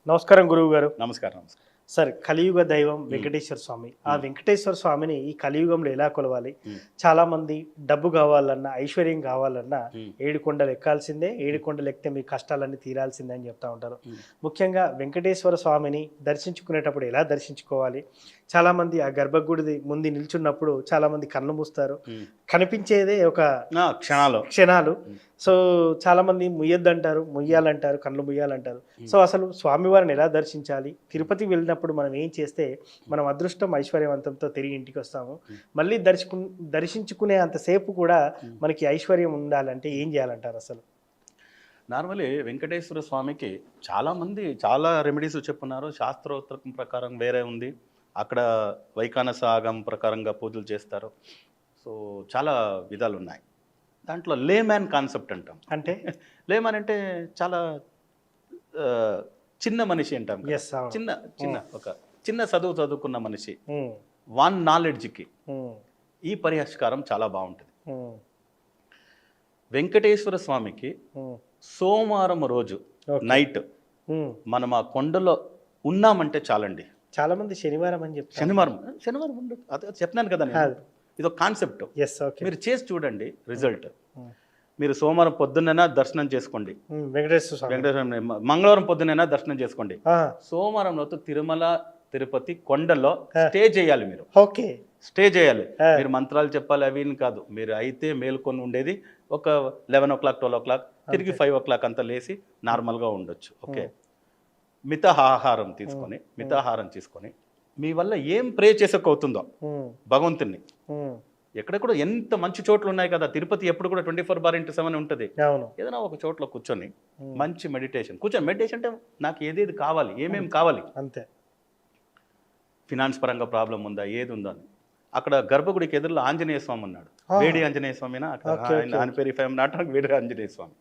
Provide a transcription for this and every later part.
నమస్కారం గురువు గారు. నమస్కారం. నమస్కారం. సార్, కలియుగ దైవం వెంకటేశ్వర స్వామి. ఆ వెంకటేశ్వర స్వామిని ఈ కలియుగంలో ఎలా కొలవాలి? చాలా మంది డబ్బు కావాలన్నా, ఐశ్వర్యం కావాలన్నా ఏడుకొండలు ఎక్కాల్సిందే, ఏడుకొండలు ఎక్కితే మీ కష్టాలన్నీ తీరాల్సిందే అని చెప్తా ఉంటారు. ముఖ్యంగా వెంకటేశ్వర స్వామిని దర్శించుకునేటప్పుడు ఎలా దర్శించుకోవాలి? చాలా మంది ఆ గర్భగుడి ముందు నిల్చున్నప్పుడు చాలా మంది కళ్ళు మూస్తారు. కనిపించేదే ఒక క్షణాలు. సో చాలా మంది ముయ్యొద్దంటారు, ముయ్యాలంటారు, కళ్ళు ముయ్యాలంటారు. సో అసలు స్వామివారిని ఎలా దర్శించాలి? తిరుపతి వెళ్ళినప్పుడు మనం ఏం చేస్తే మనం అదృష్టం ఐశ్వర్యవంతంతో తిరిగి ఇంటికి వస్తాము? మళ్ళీ దర్శించుకునే అంతసేపు కూడా మనకి ఐశ్వర్యం ఉండాలంటే ఏం చేయాలంటారు అసలు? నార్మలీ వెంకటేశ్వర స్వామికి చాలామంది చాలా రెమెడీస్ చెప్పున్నారు. శాస్త్రోత్తరం ప్రకారం వేరే ఉంది, అక్కడ వైఖానస ఆగం ప్రకారంగా పూజలు చేస్తారు. సో చాలా విధాలు ఉన్నాయి. దాంట్లో లేమ్యాన్ కాన్సెప్ట్ అంటాం. అంటే లేమ్యాన్ అంటే చాలా చిన్న మనిషి అంటాం. ఒక చిన్న చదువుకున్న మనిషి వన్ నాలెడ్జ్కి ఈ పరిష్కారం చాలా బాగుంటుంది. వెంకటేశ్వర స్వామికి సోమవారం రోజు నైట్ మనం ఆ కొండలో ఉన్నామంటే చాలండి. చాలా మంది శనివారం అని చెప్తారు. శనివారం ఉండదు, అదే చెప్తున్నాను కదా నేను. ఇది ఒక కాన్సెప్ట్. మీరు చేసి చూడండి రిజల్ట్. మీరు సోమవారం పొద్దున్నైనా దర్శనం చేసుకోండి వెంకటేశ్వర, మంగళవారం పొద్దునైనా దర్శనం చేసుకోండి. సోమవారం రోజు తిరుమల తిరుపతి కొండలో స్టే చేయాలి. మీరు స్టే చేయాలి. మీరు మంత్రాలు చెప్పాలి అవి కాదు. మీరు అయితే మేల్కొని ఉండేది ఒక 11 o'clock 12 o'clock, తిరిగి 5 o'clock అంతా లేచి నార్మల్గా ఉండొచ్చు. ఓకే, మితాహారం తీసుకొని మీ వల్ల ఏం ప్రే చేసకవుతుందో భగవంతుని. ఎక్కడెక్కడ ఎంత మంచి చోట్లు ఉన్నాయి కదా. తిరుపతి ఎప్పుడు కూడా 24/7 ఉంటుంది. ఏదైనా ఒక చోట్ల కూర్చొని మంచి మెడిటేషన్ అంటే నాకు ఏదేది కావాలి, ఏమేమి కావాలి అంతే. ఫినాన్స్ పరంగా ప్రాబ్లం ఉందా, ఏది ఉందా అని. అక్కడ గర్భగుడికి ఎదురులో ఆంజనేయ స్వామి ఉన్నాడు. వేడి ఆంజనేయ స్వామినా ఆయన పేరు వేడి ఆంజనేయ స్వామి.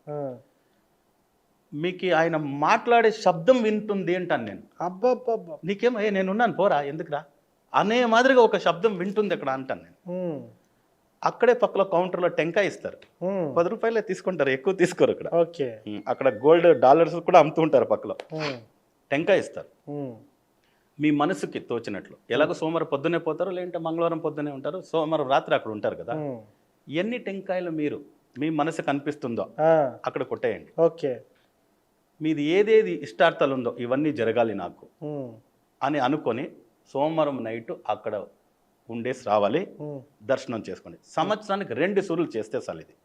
మీకు ఆయన మాట్లాడే శబ్దం వింటుంది అంటాను నేను. నీకేమో నేనున్నాను పోరా ఎందుకురా అనే మాదిరిగా ఒక శబ్దం వింటుంది అక్కడ అంటాను నేను. అక్కడే పక్కలో కౌంటర్లో టెంకాయ ఇస్తారు. 10 రూపాయలే తీసుకుంటారు, ఎక్కువ తీసుకోరు అక్కడ. అక్కడ గోల్డ్ డాలర్స్ కూడా అమ్ముతూ ఉంటారు. పక్కలో టెంకాయ ఇస్తారు. మీ మనసుకి తోచినట్లు. ఎలాగో సోమవారం పొద్దునే పోతారు, లేదంటే మంగళవారం పొద్దునే ఉంటారు, సోమవారం రాత్రి అక్కడ ఉంటారు కదా. ఎన్ని టెంకాయలు మీరు మీ మనసుకు అనిపిస్తుందో అక్కడ కొట్టేయండి. మీది ఏదేది ఇష్టార్థాలు ఉందో ఇవన్నీ జరగాలి నాకు అని అనుకొని సోమవారం నైట్ అక్కడ ఉండేసి రావాలి, దర్శనం చేసుకోండి. సంవత్సరానికి 2 సూర్యులు చేస్తే చాలు. ఇది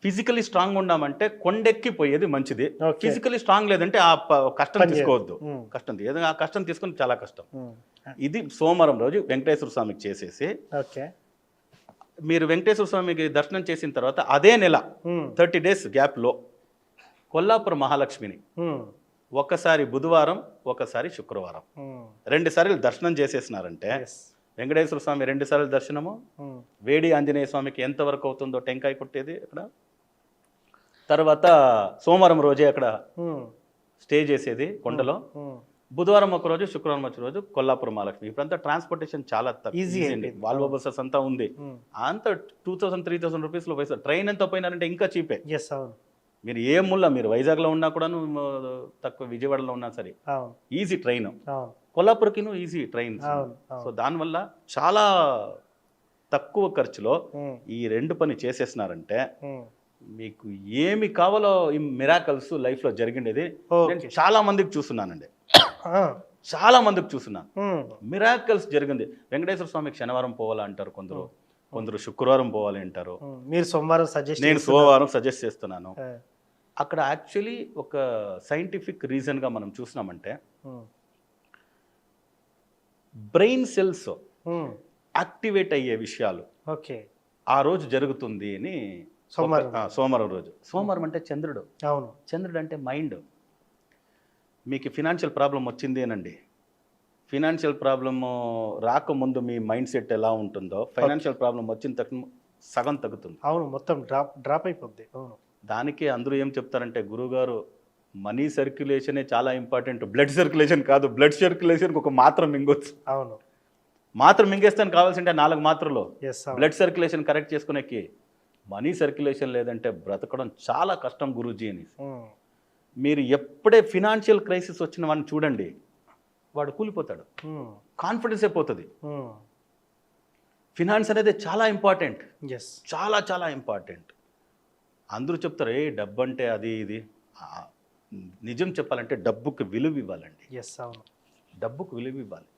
ఫిజికలీ స్ట్రాంగ్ ఉన్నామంటే కొండెక్కి పోయేది మంచిది. ఫిజికలీ స్ట్రాంగ్ లేదంటే ఆ కష్టం తీసుకోవద్దు. ఏదైనా ఆ కష్టం తీసుకుని చాలా కష్టం. ఇది సోమవారం రోజు వెంకటేశ్వర స్వామికి చేసేసి మీరు వెంకటేశ్వర స్వామికి దర్శనం చేసిన తర్వాత అదే నెల 30 days గ్యాప్లో కొల్లాపురం మహాలక్ష్మిని ఒకసారి బుధవారం, ఒకసారి శుక్రవారం 2 సార్లు దర్శనం చేసేసినారంటే వెంకటేశ్వర స్వామి 2 సార్లు దర్శనము, వేడి ఆంజనేయ స్వామికి ఎంతవరకు అవుతుందో టెంకాయ కొట్టేది అక్కడ. తర్వాత సోమవారం రోజే అక్కడ స్టే చేసేది కొండలో. బుధవారం ఒక రోజు, శుక్రవారం ఒక రోజు కొల్లాపురం మహాలక్ష్మి. ఇప్పుడంతా ట్రాన్స్పోర్టేషన్ చాలా ఈజీ అండి. వాల్వో బస్సెస్ అంతా ఉంది. అంత 2000-3000 రూపీస్లో పైసా. ట్రైన్ ఎంత పోయినారంటే ఇంకా చీపే. మీరు ఏ ముళ్ళ మీరు వైజాగ్లో ఉన్నా కూడా తక్కువ, విజయవాడలో ఉన్నా సరే ఈజీ ట్రైన్. కొల్లాపూర్కి ఈజీ ట్రైన్. సో దానివల్ల చాలా తక్కువ ఖర్చులో ఈ 2 పని చేసేసినారంటే మీకు ఏమి కావాలో ఈ మిరాకల్స్ లైఫ్లో జరిగిండేది. నేను చాలా మందికి చూస్తున్నానండి, మిరాకల్స్ జరిగింది. వెంకటేశ్వర స్వామికి శనివారం పోవాలంటారు కొందరు శుక్రవారం పోవాలి అంటారు. మీరు సోమవారం సజెస్ట్ నేను సోమవారం సజెస్ట్ చేస్తున్నాను. అక్కడ యాక్చువల్లీ ఒక సైంటిఫిక్ రీజన్గా మనం చూసినామంటే బ్రెయిన్ సెల్స్ యాక్టివేట్ అయ్యే విషయాలు ఆ రోజు జరుగుతుంది అని. సోమవారం రోజు. సోమవారం అంటే చంద్రుడు. చంద్రుడు అంటే మైండ్. మీకు ఫినాన్షియల్ ప్రాబ్లం వచ్చింది అనండి, ఫినాన్షియల్ ప్రాబ్లమ్ రాకముందు మీ మైండ్ సెట్ ఎలా ఉంటుందో ఫైనాన్షియల్ ప్రాబ్లం వచ్చిన తక్షణ సగం తగ్గుతుంది. మొత్తం డ్రాప్ అయిపోద్ది. దానికి అందరూ ఏం చెప్తారంటే, గురువుగారు మనీ సర్క్యులేషనే చాలా ఇంపార్టెంట్, బ్లడ్ సర్క్యులేషన్ కాదు. బ్లడ్ సర్క్యులేషన్కి ఒక మాత్రం మింగొచ్చు. మాత్రం మింగేస్తాను కావాల్సింటే 4 మాత్రలు. బ్లడ్ సర్క్యులేషన్ కరెక్ట్ చేసుకునేకి మనీ సర్క్యులేషన్ లేదంటే బ్రతకడం చాలా కష్టం గురూజీ అని. మీరు ఎప్పుడే ఫినాన్షియల్ క్రైసిస్ వచ్చిన వాడిని చూడండి, వాడు కూలిపోతాడు, కాన్ఫిడెన్స్ అయిపోతుంది. ఫినాన్స్ అనేది చాలా ఇంపార్టెంట్, చాలా చాలా ఇంపార్టెంట్. అందరూ చెప్తారు ఏ డబ్బు అంటే అది ఇది. నిజం చెప్పాలంటే డబ్బుకి విలువ ఇవ్వాలండి. అవును, డబ్బుకు విలువ ఇవ్వాలి.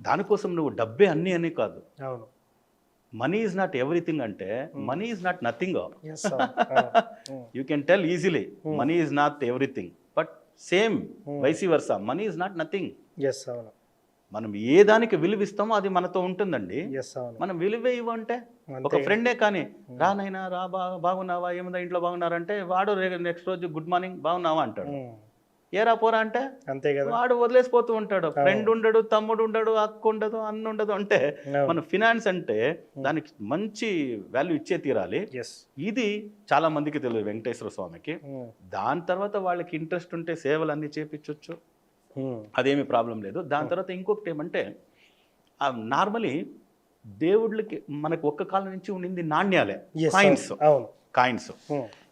దానికోసం నువ్వు డబ్బే అన్నీ అని కాదు. అవును, మనీ ఈజ్ నాట్ ఎవ్రీథింగ్ అంటే money is not nothing. You can tell easily money is not everything, but same vice versa money is not nothing. అవును, మనం ఏ దానికి విలువ ఇస్తామో అది మనతో ఉంటుందండి. మనం విలువ ఇవ్వంటే ఒక ఫ్రెండే కానీ రానైనా రా బాగున్నావా, ఏముందా ఇంట్లో బాగున్నారంటే వాడు నెక్స్ట్ రోజు గుడ్ మార్నింగ్ బాగున్నావా అంటాడు. ఏరా పోరా అంటే అంతే కదా, వాడు వదిలేసిపోతూ ఉంటాడు. ఫ్రెండ్ ఉండడు, తమ్ముడు ఉండడు, అక్క ఉండదు, అన్న ఉండదు. అంటే మన ఫినాన్స్ అంటే దానికి మంచి వాల్యూ ఇచ్చే తీరాలి. ఇది చాలా మందికి తెలియదు వెంకటేశ్వర స్వామికి. దాని తర్వాత వాళ్ళకి ఇంట్రెస్ట్ ఉంటే సేవలు అన్నీ చేపించవచ్చు, అదేమి ప్రాబ్లం లేదు. దాని తర్వాత ఇంకొకటి ఏమంటే నార్మలీ దేవుళ్ళకి మనకు ఒక్క కాలం నుంచి ఉండింది నాణ్యాలే, కాయిన్స్.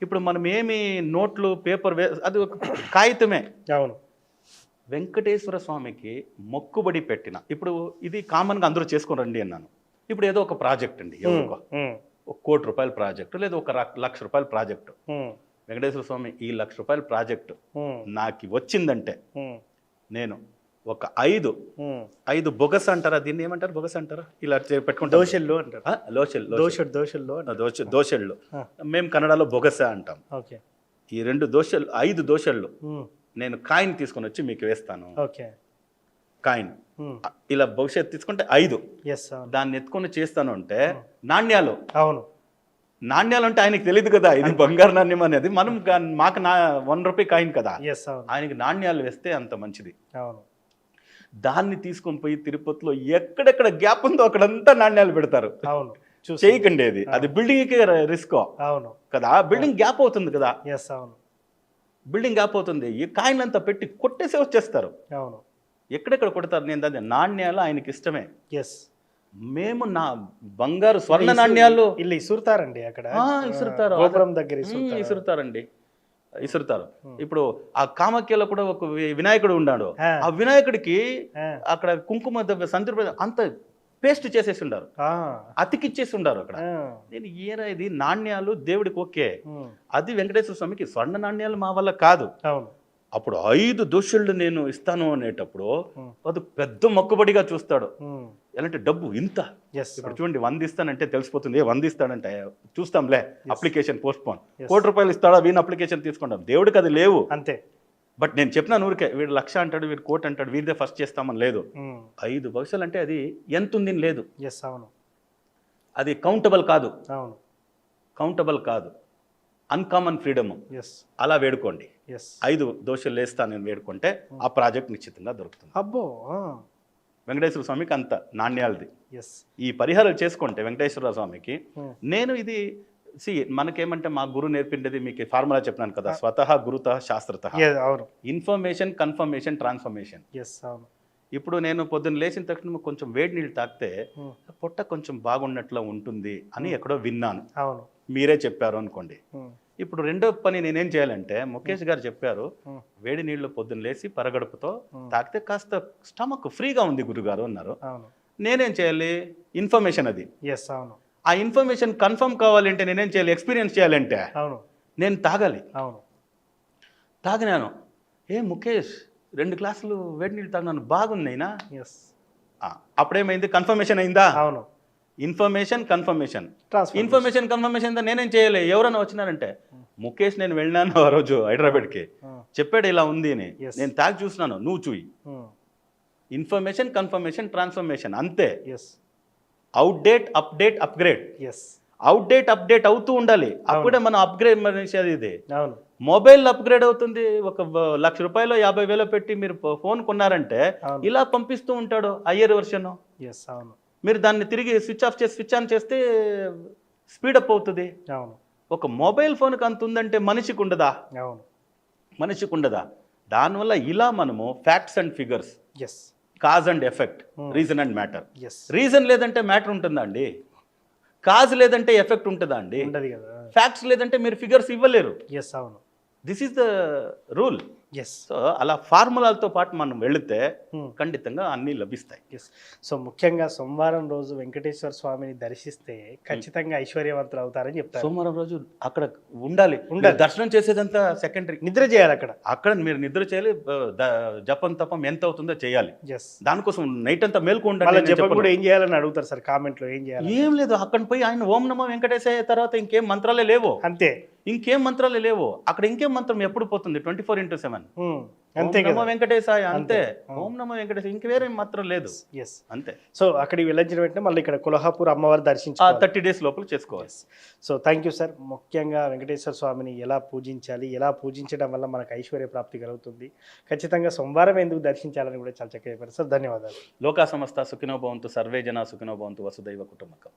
ఇప్పుడు మనం ఏమి నోట్లు పేపర్ అది ఒక కాగితమే. అవును, వెంకటేశ్వర స్వామికి మొక్కుబడి పెట్టిన, ఇప్పుడు ఇది కామన్గా అందరూ చేసుకొని రండి అన్నాను. ఇప్పుడు ఏదో ఒక ప్రాజెక్ట్ అండి, ఎవరికో ₹1 కోటి ప్రాజెక్టు లేదా ₹1,00,000 ప్రాజెక్టు. వెంకటేశ్వర స్వామి ఈ ₹1,00,000 ప్రాజెక్టు నాకు వచ్చిందంటే నేను ఒక 5 బొగస్ అంటారా, దీన్ని ఏమంటారు, బొగస్ అంటారా, ఇలా పెట్టుకుంటాం, దోషెళ్ళు మేము కన్నడలో బొగస అంటాం. ఈ 5 దోషెళ్ళు నేను కాయిన్ తీసుకొని వచ్చి మీకు వేస్తాను. కాయిన్ ఇలా భవిష్యత్తు తీసుకుంటే 5 దాన్ని ఎత్తుకొని చేస్తాను అంటే నాణ్యాలు. అవును, నాణ్యాలు అంటే ఆయనకి తెలియదు కదా ఇది బంగారు నాణ్యం అనేది. మనం మాకు ₹1 కాయిన్ కదా, ఆయనకి నాణ్యాలు వేస్తే అంత మంచిది. దాన్ని తీసుకొని పోయి తిరుపతిలో ఎక్కడెక్కడ గ్యాప్ ఉందో అక్కడంతా నాణ్యాలు పెడతారు. చేయకండి, అది బిల్డింగ్ రిస్క్ కదా, బిల్డింగ్ గ్యాప్ అవుతుంది కదా, బిల్డింగ్ గ్యాప్ అవుతుంది. ఈ కాయిన్ అంతా పెట్టి కొట్టేసి వచ్చేస్తారు. ఎక్కడెక్కడ కొడతారు, నేను దాన్ని నాణ్యాలు ఆయనకి ఇష్టమే. మేము నా బంగారు స్వర్ణ నాణ్యాలు ఇల్లు ఇసురుతారండి, అక్కడ ఇసురుతారు, గోపురం దగ్గర ఇసురుతారండి, ఇసురుతారు. ఇప్పుడు ఆ కామాఖ్యలో కూడా ఒక వినాయకుడు ఉన్నాడు. ఆ వినాయకుడికి అక్కడ కుంకుమ సంతృప్తి అంత పేస్ట్ చేసేసి ఉండారు, అతికిచ్చేసి ఉండారు అక్కడ. నేను ఏరా ఇది నాణ్యాలు దేవుడికి ఓకే, అది వెంకటేశ్వర స్వామికి స్వర్ణ నాణ్యాలు మా వల్ల కాదు. అప్పుడు 5 దోషుళ్ళు నేను ఇస్తాను అనేటప్పుడు అది పెద్ద మొక్కుబడిగా చూస్తాడు. ఎలాంటి డబ్బు ఇంత, ఇప్పుడు చూడండి 100 ఇస్తానంటే తెలిసిపోతుంది, 100 ఇస్తాడంటే చూస్తాంలే, అప్లికేషన్ పోస్ట్ పోన్, ₹1 కోటి ఇస్తాడా వీని అప్లికేషన్ తీసుకుంటాం. దేవుడికి అది లేవు అంతే. బట్ నేను చెప్పిన ఊరికే వీడు 1,00,000 అంటాడు, వీడు 1 కోటి అంటాడు, వీరిదే ఫస్ట్ చేస్తామని లేదు. 5 భవిష్యలు అంటే అది ఎంత ఉంది లేదు, అది కౌంటబుల్ కాదు, కౌంటబుల్ కాదు, అన్కామన్ ఫ్రీడమ్. అలా వేడుకోండి. 5 దోషులు వేస్తా నేను వేడుకుంటే ఆ ప్రాజెక్ట్ నిశ్చితంగా దొరుకుతుంది. అబ్బో, వెంకటేశ్వర స్వామికి అంత నాణ్యాలది. ఈ పరిహారాలు చేసుకుంటే వెంకటేశ్వర స్వామికి నేను ఇది మనకేమంటే మా గురువు నేర్పిండేది మీకు ఫార్ములా చెప్పినాను కదా, స్వతః గురుతః శాస్త్రతః, ఇన్ఫర్మేషన్ కన్ఫర్మేషన్ ట్రాన్స్ఫర్మేషన్. ఇప్పుడు నేను పొద్దున్న లేచిన తక్షణ కొంచెం వేడి నీళ్ళు తాగితే పొట్ట కొంచెం బాగున్నట్లు ఉంటుంది అని ఎక్కడో విన్నాను, మీరే చెప్పారు అనుకోండి. ఇప్పుడు రెండో పని నేనేం చేయాలంటే, ముఖేష్ గారు చెప్పారు వేడి నీళ్లు పొద్దున్న లేచి పరగడుపుతో తాగితే కాస్త స్టమక్ ఫ్రీగా ఉంది గురుగారు అన్నారు. నేనేం చేయాలి, ఇన్ఫర్మేషన్ అది. ఆ ఇన్ఫర్మేషన్ కన్ఫర్మ్ కావాలంటే నేనేం చేయాలి, ఎక్స్పీరియన్స్ చేయాలంటే నేను తాగాలి. తాగినాను, ముఖేష్ 2 గ్లాసులు వేడి నీళ్ళు తాగినాను, బాగుందైనా. అప్పుడేమైంది, కన్ఫర్మేషన్ అయిందా? ఇన్ఫర్మేషన్ కన్ఫర్మేషన్ అయిందా? నేనేం చేయలే. ఎవరైనా వచ్చినారంటే, ముఖేష్ నేను వెళ్ళినాను ఆ రోజు హైదరాబాద్కి, చెప్పాడు ఇలా ఉంది అని, నేను తాగి చూసినాను, నువ్వు చూయి. ఇన్ఫర్మేషన్ కన్ఫర్మేషన్ ట్రాన్స్ఫర్మేషన్ అంతే. Outdate update upgrade. Outdate update అవుతూ ఉండాలి, అప్పుడే మనం అప్గ్రేడ్ చేసేది. ఇది మొబైల్ అప్గ్రేడ్ అవుతుంది. ఒక ₹1,00,000 50,000 పెట్టి మీరు ఫోన్ కొన్నారంటే ఇలా పంపిస్తూ ఉంటాడు హయ్యర్ వర్షన్. మీరు దాన్ని తిరిగి స్విచ్ ఆఫ్ చేసి స్విచ్ ఆన్ చేస్తే స్పీడప్ అవుతుంది. ఒక మొబైల్ ఫోన్కి అంత ఉందంటే మనిషికి ఉండదా? మనిషికి ఉండదా? దానివల్ల ఇలా మనము facts and figures, cause and effect, reason and matter. Reason లేదంటే మ్యాటర్ ఉంటుందా అండి? కాజ్ లేదంటే ఎఫెక్ట్ ఉంటుందా అండి? ఫ్యాక్ట్స్ లేదంటే మీరు ఫిగర్స్ ఇవ్వలేరు. This is the rule. Yes so అలా ఫార్ములాలతో పాటు మనం వెళితే ఖండితంగా అన్నీ లభిస్తాయి. ఎస్. సో ముఖ్యంగా సోమవారం రోజు వెంకటేశ్వర స్వామిని దర్శిస్తే ఖచ్చితంగా ఐశ్వర్యవంతులు అవుతారని చెప్తారు. సోమవారం రోజు అక్కడ ఉండాలి. దర్శనం చేసేదంతా సెకండరీ. నిద్ర చేయాలి అక్కడ. అక్కడ మీరు నిద్ర చేయాలి, జపం తపం ఎంత అవుతుందో చేయాలి. ఎస్. దానికోసం నైట్ అంతా మేల్కు మళ్ళీ ఉండాలి. జపం కూడా ఏం చేయాలని అడుగుతారు సార్ కామెంట్ లో. ఏం చేయాలి? ఏం లేదు, అక్కడ పోయి ఆయన ఓం నమో వెంకటేశయ్య తర్వాత ఇంకేం మంత్రాలే లేవు. అంతే. ఇంకేం మంత్రాలే లేవు అక్కడ. ఇంకేం మంత్రం ఎప్పుడు పోతుంది? 24/7. అంతే ఓం నమో వెంకటేశాయ అంతే. ఓం నమో వెంకటేశాయ, ఇంక వేరే మంత్రం లేదు. ఎస్. అంతే. సో అక్కడికి వెళ్ళిన వెంటనే మళ్ళీ ఇక్కడ కొల్హాపూర్ అమ్మవారు దర్శించాలి. 30 days లోపల చేసుకోవాలి. So thank you sir. ముఖ్యంగా వెంకటేశ్వర స్వామిని ఎలా పూజించాలి, ఎలా పూజించడం వల్ల మనకు ఐశ్వర్య ప్రాప్తి కలుగుతుంది, ఖచ్చితంగా సోమవారం ఎందుకు దర్శించాలని కూడా చాలా చక్కగా చెప్పారు సార్. ధన్యవాదాలు. లోకా సమస్త సుఖినో భవంతు, సర్వే జనా సుఖినో భవంతు, వసుదైవ కుటుంబకం.